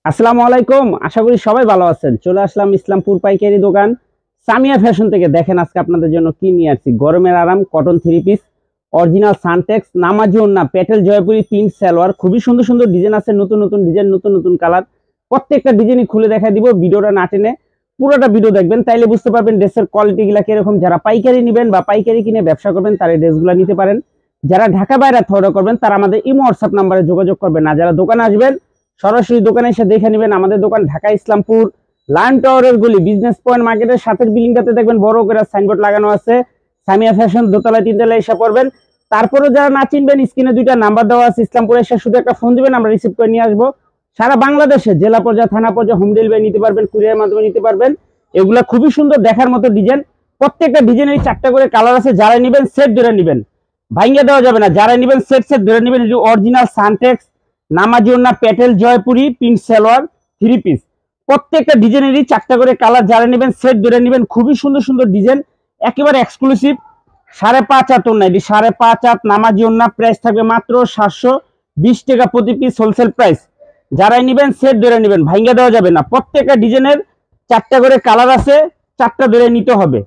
আসসালামু আলাইকুম। আশা করি সবাই ভালো আছেন। চলে আসলাম ইসলামপুর পাইকারি দোকান সামিয়া ফ্যাশন থেকে। দেখেন আজকে আপনাদের জন্য কি নিয়ে আসছি। গরমের আরাম cotton three piece, original Suntex, নামাজি ওড়না, পেটেল জয়পুরি প্রিন্ট সালোয়ার। খুবই সুন্দর সুন্দর ডিজাইন আছে, নতুন নতুন ডিজাইন, নতুন নতুন কালার। প্রত্যেকটা ডিজাইনই খুলে দেখা দিব। ভিডিওটা না টেনে পুরোটা ভিডিও দেখবেন, তাইলে বুঝতে পারবেন ড্রেসের কোয়ালিটি গুলা কিরকম। যারা পাইকারি নেবেন বা পাইকারি কিনে ব্যবসা করবেন তারা এই ড্রেসগুলো নিতে পারেন। যারা ঢাকা বাইরে অর্ডার করবেন তারা আমাদের ইমো হোয়াটসঅ্যাপ নাম্বারে যোগাযোগ করবেন। না যারা দোকানে আসবেন সরাসরি দোকানে এসে দেখে নেবেন। আমাদের দোকান ঢাকা ইসলামপুর লায়ন টাওয়ারের গলি, বিজনেস পয়েন্ট মার্কেটের সাথের বিল্ডিংটাতে দেখবেন বড় করে সাইনবোর্ড লাগানো আছে সামিয়া ফ্যাশন, দোতলা তিনতলায় এসে পড়বেন। তারপরে যারা না চিনবেন স্ক্রিনে দুইটা নাম্বার দেওয়া আছে, ইসলামপুরে এসে শুধু একটা ফোন দিবেন, আমরা রিসিভ করে নিয়ে আসবো। সারা বাংলাদেশে জেলা পর্যায়ে, থানা পর্যায়ে হোম ডেলিভারি নিতে পারবেন, কুরিয়ার মাধ্যমে নিতে পারবেন। এগুলা খুবই সুন্দর দেখার মতো ডিজাইন। প্রত্যেকটা ডিজাইনের 4টা করে কালার আছে। যারা নেবেন সেট ধরে নেবেন, ভাঙ্গা দেওয়া যাবে না। যারা নেবেন সেট সেট ধরে নেবেন। অরিজিনাল সানটেক্স, নামাজি ওড়না, Patel Jaipuri print salwar three piece. প্রত্যেকটা ডিজাইনেরই 4টা করে কালার। যারা নেবেন সেট ধরে নেবেন। খুবই সুন্দর সুন্দর ডিজাইন, একেবারে এক্সক্লুসিভ। 5.5 হাত ওড়না, এটি 5.5 হাত নামাজি ওড়না। প্রাইস থাকবে মাত্র 720 টাকা প্রতি পিস, হোলসেল প্রাইস। যারাই নেবেন সেট ধরে নেবেন, ভাঙ্গা দেওয়া যাবে না। প্রত্যেকটা ডিজাইনের 4টা করে কালার আছে, 4টা ধরে নিতে হবে।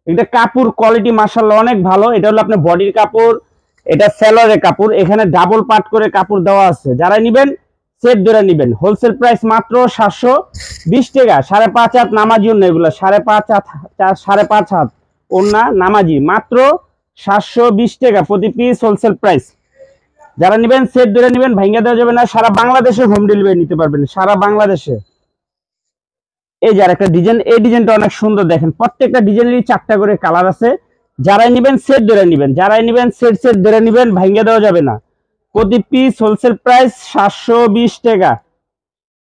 এটা কাপড় কোয়ালিটি মাশাআল্লাহ অনেক ভালো। এটা হলো আপনার বডির কাপড়, এটা সেলরের কাপড়। এখানে ডাবল পাট করে কাপড় দেওয়া আছে। যারা নেবেন সেট ধরে নেবেন। হোলসেল প্রাইস মাত্র 720 টাকা। 5.5 হাত নামাজি ওড়না, এগুলো 5.5 হাত ওড়না নামাজি, মাত্র 720 টাকা প্রতি পিস, হোলসেল প্রাইস। যারা নেবেন সেট ধরে নেবেন, ভাঙ্গা দেওয়া যাবে না। সারা বাংলাদেশে হোম ডেলিভারি নিতে পারবেন, সারা বাংলাদেশে। এই যে আরেকটা ডিজাইন, এই ডিজাইনটা অনেক সুন্দর। দেখেন প্রত্যেকটা ডিজাইনেরই 4টা করে কালার আছে। যারাই নেবেন সেট ধরে নেবেন, যারাই নেবেন সেট সেট ধরে নেবেন, ভাঙ্গা দেওয়া যাবে না। প্রতি পিস হোলসেল প্রাইস 720 টাকা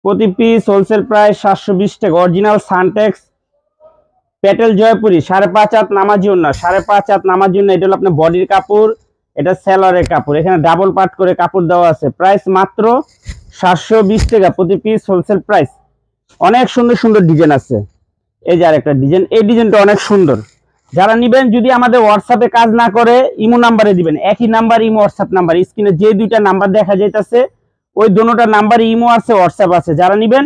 প্রতি পিস, হোলসেল প্রাইস 720 টাকা। অরিজিনাল সানটেক্স, পেটেল জয়পুরি, 5.5 হাত নামাজি ওড়না, 5.5 হাত নামাজি ওড়না। এটা হলো আপনার বডির কাপড়, এটা সেলরের কাপড়। এখানে ডাবল পাট করে কাপড় দেওয়া আছে। প্রাইস মাত্র 720 টাকা প্রতি পিস, হোলসেল প্রাইস। অনেক সুন্দর সুন্দর ডিজাইন আছে। এই যে আরেকটা ডিজাইন, এই ডিজাইনটা অনেক সুন্দর। যারা নিবেন, যদি আমাদের হোয়াটসঅ্যাপে কাজ না করে ইমো নাম্বারে দিবেন। একই নাম্বার ইমো হোয়াটসঅ্যাপ নাম্বার, স্ক্রিনে যে দুইটা নাম্বার দেখা যাইতেছে ওই দুটোটা নাম্বারে ইমো আছে, হোয়াটসঅ্যাপ আছে। যারা নিবেন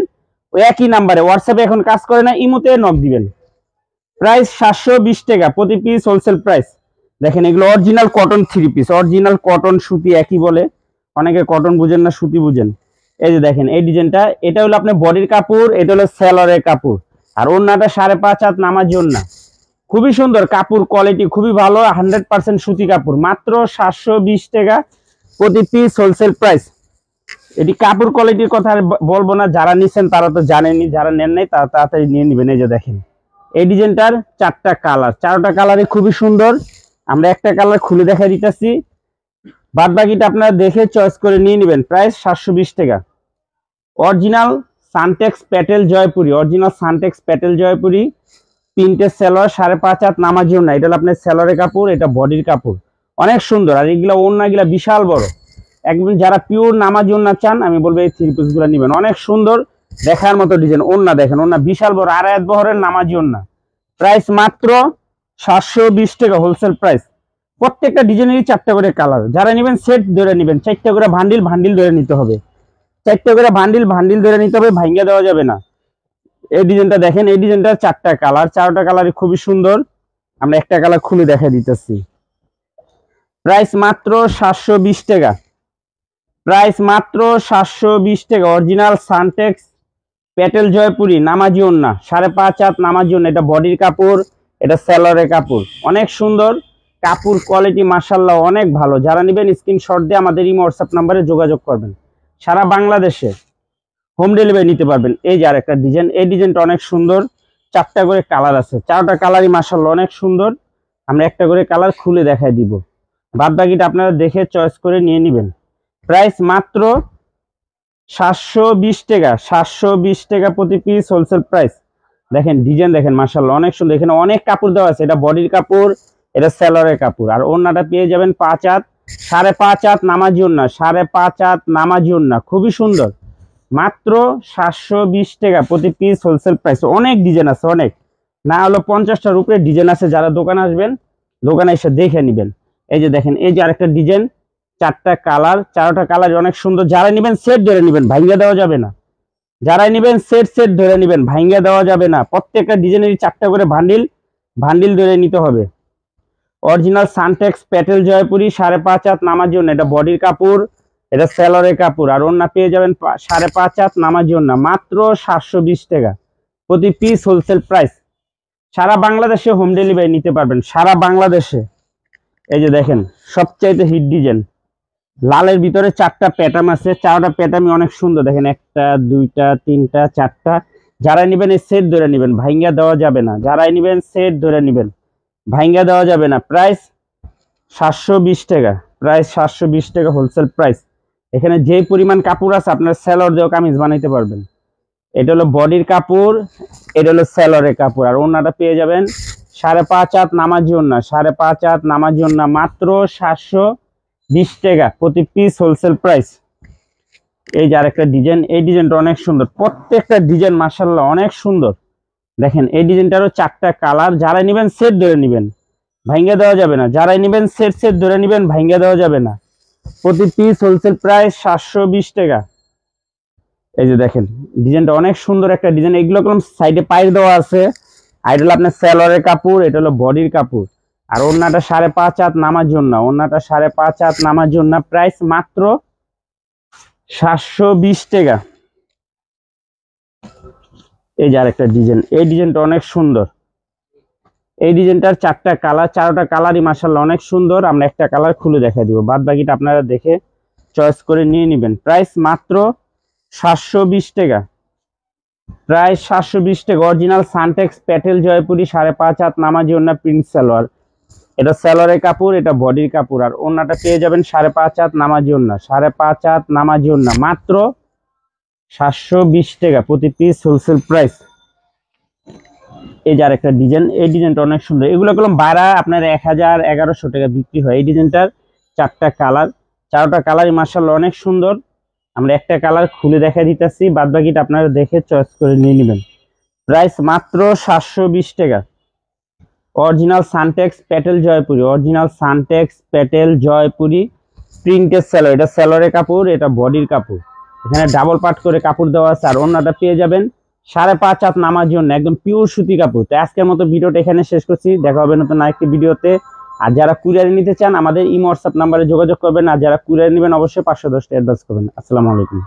ওই একই নাম্বারে, হোয়াটসঅ্যাপে এখন কাজ করে না, ইমোতে নক দিবেন। প্রাইস 720 টাকা প্রতি পিস, হোলসেল প্রাইস। দেখেন এগুলো original cotton three piece, original cotton সুতি একই বলে, অনেকে কটন বুঝেন না, সুতি বুঝেন। এই যে দেখেন এই ডিজাইনটা, এটা হলো আপনার বডির কাপড়, এটা হলো সেলরের কাপড়। আর ওড়নাটা 5.5 হাত নামাজি ওড়না। খুবই সুন্দর কাপড় কোয়ালিটি, খুবই ভালো, 100% সুতি কাপড়। মাত্র 720 টাকা প্রতি পিস, হোলসেল প্রাইস। এটি কাপড় কোয়ালিটির কথা আর বলবো না, যারা নিচ্ছেন তারা তো জানেনই, যারা নেন নাই তারা তাড়াতাড়ি নিয়ে নেবেন। এই যে দেখেন এই ডিজাইনটার 4টা কালার, 4টা কালারই খুবই সুন্দর। আমরা একটা কালার খুলে দেখা দিতেছি, বাদ বাকিটা আপনারা দেখে চয়েস করে নিয়ে নেবেন। প্রাইস 720 টাকা। Original Suntex Patel Jaipuri, original Suntex Patel Jaipuri প্রিন্টের সেলর, 5.5 হাত নামাজি ওড়না। এটা হলো আপনার সেলরের কাপড়, এটা বডির কাপড়। অনেক সুন্দর। আর এগুলা ওড়নাগুলা বিশাল বড়, একদম। যারা পিওর নামাজি ওড়না চান আমি বলবো এই থ্রি পিস গুলা নিবেন। অনেক সুন্দর দেখার মতো ডিজাইন। ওড়না দেখেন, ওড়না বিশাল বড়, 2.5 বহরের নামাজি ওড়না। প্রাইস মাত্র 720 টাকা, হোলসেল প্রাইস। প্রত্যেকটা ডিজাইনেরই 4টা করে কালার। যারা নেবেন সেট ধরে নেবেন, 4টা করে ভান্ডিল ভান্ডিল ধরে নিতে হবে, 4টা করে ভান্ডিল ভান্ডিল ধরে নিতে হবে, ভাঙ্গা দেওয়া যাবে না। এই ডিজাইনটা দেখেন, এই ডিজাইনটার 4টা কালার, 4টা কালারই খুবই সুন্দর। আমরা একটা কালার খুলে দেখা দিতেছি। প্রাইস মাত্র 720 টাকা, প্রাইস মাত্র 720 টাকা। অরিজিনাল সানটেক্স পেটেল জয়পুরি নামাজি ওড়না, 5.5 হাত নামাজি ওড়না। এটা বডির কাপড়, এটা সেলরের কাপড়। অনেক সুন্দর কাপড় কোয়ালিটি মাশাআল্লাহ অনেক ভালো। যারা নেবেন স্ক্রিনশট দিয়ে আমাদের ইমো হোয়াটসঅ্যাপ নাম্বারে যোগাযোগ করবেন। সারা বাংলাদেশে হোম ডেলিভারি নিতে পারবেন। এই যে আরেকটা ডিজাইন, এই ডিজাইনটা অনেক সুন্দর। 4টা করে কালার আছে, 4টা কালারই মাশাআল্লাহ অনেক সুন্দর। আমরা একটা করে কালার খুলে দেখাই দিব, বাদ বাকিটা আপনারা দেখে চয়েস করে নিয়ে নেবেন। প্রাইস মাত্র 720 টাকা, 720 টাকা প্রতি পিস, হোলসেল প্রাইস। দেখেন ডিজাইন দেখেন মাশাআল্লাহ অনেক সুন্দর। এখানে অনেক কাপড় দেওয়া আছে, এটা বডির কাপড়, এটা সেলরের কাপড়। আর ওড়নাটা পেয়ে যাবেন 5 হাত, 5.5 হাত নামাজি ওড়না, 5.5 হাত নামাজি ওড়না। খুবই সুন্দর। মাত্র 720 টাকা প্রতি পিস, হোলসেল প্রাইস। অনেক ডিজাইন আছে, অনেক না হলো 50টার উপরে ডিজাইন আছে। যারা দোকানে আসবেন দোকানে এসে দেখে নেবেন। এই যে দেখেন এই যে আরেকটা ডিজাইন, 4টা কালার, 4টা কালার অনেক সুন্দর। যারা নেবেন সেট ধরে নেবেন, ভাঙ্গা দেওয়া যাবে না। যারাই নেবেন সেট সেট ধরে নেবেন, ভাঙ্গা দেওয়া যাবে না। প্রত্যেকটা ডিজাইনেরই 4টা করে বান্ডিল বান্ডিল ধরে নিতে হবে। অরিজিনাল সানটেক্স প্যাটেল জয়পুরি 5.5 হাত নামার জন্য, এটা বডির কাপড়, এটা সেলরের কাপড়। আর ওন্না পেয়ে যাবেন 5.5 হাত নামার জন্য মাত্র 720 টাকা প্রতি পিস, হোলসেল প্রাইস। সারা বাংলাদেশে হোম ডেলিভারি নিতে পারবেন, সারা বাংলাদেশে। এই যে দেখেন সবচাইতে হিট ডিজাইন, লালের ভিতরে 4টা প্যাটার্ন আছে, 4টা প্যাটার্নই অনেক সুন্দর। দেখেন 1টা 2টা 3টা 4টা। যারাই নেবেন এই সেট ধরে নেবেন, ভাঙ্গা দেওয়া যাবে না। যারাই নেবেন সেট ধরে নেবেন, ভাঙ্গা দেওয়া যাবে না। প্রাইস 720 টাকা, প্রাইস 720 টাকা হোলসেল প্রাইস। এখানে যে পরিমাণ কাপড় আছে আপনার সেলর দিয়েও কামিজ বানাইতে পারবেন। এটা হলো বডির কাপড়, এটা হলো সেলরের কাপড়। আর ওন্নাটা পেয়ে যাবেন 5.5 হাত নামার জন্য, 5.5 হাত নামার জন্য মাত্র 720 টাকা প্রতি পিস, হোলসেল প্রাইস। এই যে আরেকটা ডিজাইন, এই ডিজাইনটা অনেক সুন্দর, প্রত্যেকটা ডিজাইন মাশাআল্লাহ অনেক সুন্দর। দেখেন এই ডিজাইনটারও 4টা কালার। যারাই নেবেন সেট ধরে নেবেন, ভাঙ্গা দেওয়া যাবে না। যারাই নেবেন সেট সেট ধরে নেবেন, ভাঙ্গা দেওয়া যাবে না। প্রতি পিস হোলসেল প্রাইস 720 টাকা। এই যে দেখেন ডিজাইনটা অনেক সুন্দর একটা ডিজাইন। এগুলো কোন সাইডে পাইর দেওয়া আছে। আর এটা হলো আপনার সেলরের কাপড়, এটা হলো বডির কাপড়। আর ওন্নাটা 5.5 হাত নামার জন্য, ওন্নাটা 5.5 হাত নামার জন্য প্রাইস মাত্র 720 টাকা। এই যে আরেকটা ডিজাইন, এই ডিজাইনটা অনেক সুন্দর। এই ডিজাইনটার 4টা কালার, 4টা কালারই মাশাআল্লাহ অনেক সুন্দর। আমরা একটা কালার খুলে দেখা দিব, বাদ বাকিটা আপনারা দেখে চয়েস করে নিয়ে নেবেন। প্রাইস মাত্র 720 টাকা, প্রাইস 720 টাকা। অরিজিনাল সানটেক্স প্যাটেল জয়পুরি 5.5 হাত নামার জন্য প্রিন্ট সালোয়ার, এটা সেলরের কাপড়, এটা বডির কাপড়। আর ওন্নাটা পেয়ে যাবেন 5.5 হাত নামার জন্য, 5.5 হাত নামার জন্য মাত্র 720 টাকা প্রতি পিস, হোলসেল প্রাইস। এই যে আরেকটা ডিজাইন, এই ডিজাইনটা অনেক সুন্দর। এগুলো কলম বাইরে আপনার 1000-1100 টাকা বিক্রি হয়। এই ডিজাইনটার 4টা কালার, 4টা কালারই মাশাআল্লাহ অনেক সুন্দর। আমরা একটা কালার খুলে দেখা দিতেছি, বাদ বাকিটা আপনারা দেখে চয়েস করে নিয়ে নেবেন। প্রাইস মাত্র 720 টাকা। Original Suntex Patel Jaipuri, original Suntex Patel Jaipuri প্রিন্টের সেলর, এটা সেলরের কাপড়, এটা বডির কাপড়। এখানে ডাবল পাট করে কাপড় দেওয়া আছে। আর ওন্নাটা পেয়ে যাবেন 5.5 হাত নামার জন্য, একদম পিওর সুতি কাপড়। তো আজকের মতো ভিডিওটা এখানে শেষ করছি, দেখা হবে নতুন আরেকটি ভিডিওতে। আর যারা কুরিয়ারে নিতে চান আমাদের ইমো হোয়াটসঅ্যাপ নাম্বারে যোগাযোগ করবেন। আর যারা কুরিয়ারে নেবেন অবশ্যই 510 টাকা অ্যাডভান্স করবেন। আসসালামু আলাইকুম।